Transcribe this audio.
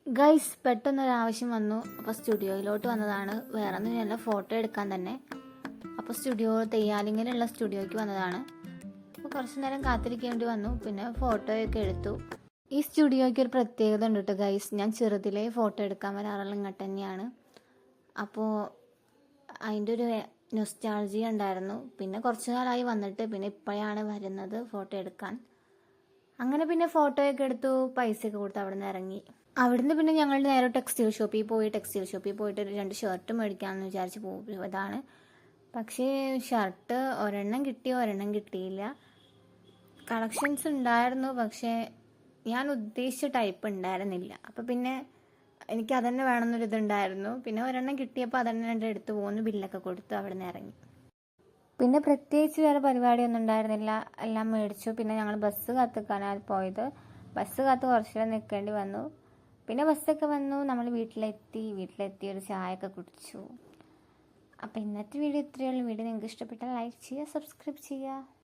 Guys പെട്ടെന്നൊരാവശ്യം വന്നു. അപ്പോൾ സ്റ്റുഡിയോയിലോട്ട് വന്നതാണ്. വേറെ ഒന്നുമില്ല, ഫോട്ടോ എടുക്കാൻ തന്നെ. അപ്പോൾ തെയ്യാലിങ്ങലുള്ള സ്റ്റുഡിയോയ്ക്ക് വന്നതാണ്. അപ്പോൾ കുറച്ച് നേരം കാത്തിരിക്കേണ്ടി വന്നു. പിന്നെ ഫോട്ടോയൊക്കെ എടുത്തു. ഈ സ്റ്റുഡിയോയ്ക്ക് ഒരു പ്രത്യേകത ഉണ്ട് കേട്ടോ ഗൈസ്. ഞാൻ ചെറുതിലേ ഫോട്ടോ എടുക്കാൻ വരാറുള്ള ഇങ്ങോട്ട് തന്നെയാണ്. അപ്പോൾ അതിൻ്റെ ഒരു നൊസ്റ്റാൾജിയ ഉണ്ടായിരുന്നു. പിന്നെ കുറച്ച് കാലമായി വന്നിട്ട്, പിന്നെ ഇപ്പോഴാണ് വരുന്നത് ഫോട്ടോ എടുക്കാൻ. അങ്ങനെ പിന്നെ ഫോട്ടോയൊക്കെ എടുത്തു, പൈസയൊക്കെ കൊടുത്ത് അവിടെ നിന്ന് ഇറങ്ങി. അവിടുന്ന് പിന്നെ ഞങ്ങൾ നേരെ ടെക്സ്റ്റൈൽ ഷോപ്പിൽ പോയിട്ട് 2 ഷർട്ട് മേടിക്കാമെന്ന് വിചാരിച്ച് പോയതാണ്. പക്ഷേ ഷർട്ട് ഒരെണ്ണം കിട്ടി, ഒരെണ്ണം കിട്ടിയില്ല. കളക്ഷൻസ് ഉണ്ടായിരുന്നു, പക്ഷേ ഞാൻ ഉദ്ദേശിച്ച ടൈപ്പ് ഉണ്ടായിരുന്നില്ല. അപ്പോൾ പിന്നെ എനിക്ക് അതന്നെ വേണമെന്നൊരിതുണ്ടായിരുന്നു. പിന്നെ ഒരെണ്ണം കിട്ടിയപ്പോൾ അതന്നെ എടുത്ത് പോകുന്നു, ബില്ലൊക്കെ കൊടുത്തു അവിടെ നിന്ന് ഇറങ്ങി. പിന്നെ പ്രത്യേകിച്ച് വേറെ പരിപാടിയൊന്നും ഉണ്ടായിരുന്നില്ല, എല്ലാം മേടിച്ചു. പിന്നെ ഞങ്ങൾ ബസ് കാത്തുക്കാനാണ് പോയത്. ബസ് കാത്ത് കുറച്ച് നേരം നിൽക്കേണ്ടി വന്നു. പിന്നെ ബസ്സൊക്കെ വന്നു, നമ്മൾ വീട്ടിലെത്തി ഒരു ചായയൊക്കെ കുടിച്ചു. അപ്പോൾ ഇന്നത്തെ വീഡിയോ ഇത്രയേ ഉള്ളൂ. വീഡിയോ നിങ്ങൾക്ക് ഇഷ്ടപ്പെട്ടാൽ ലൈക്ക് ചെയ്യുക, സബ്സ്ക്രൈബ് ചെയ്യുക.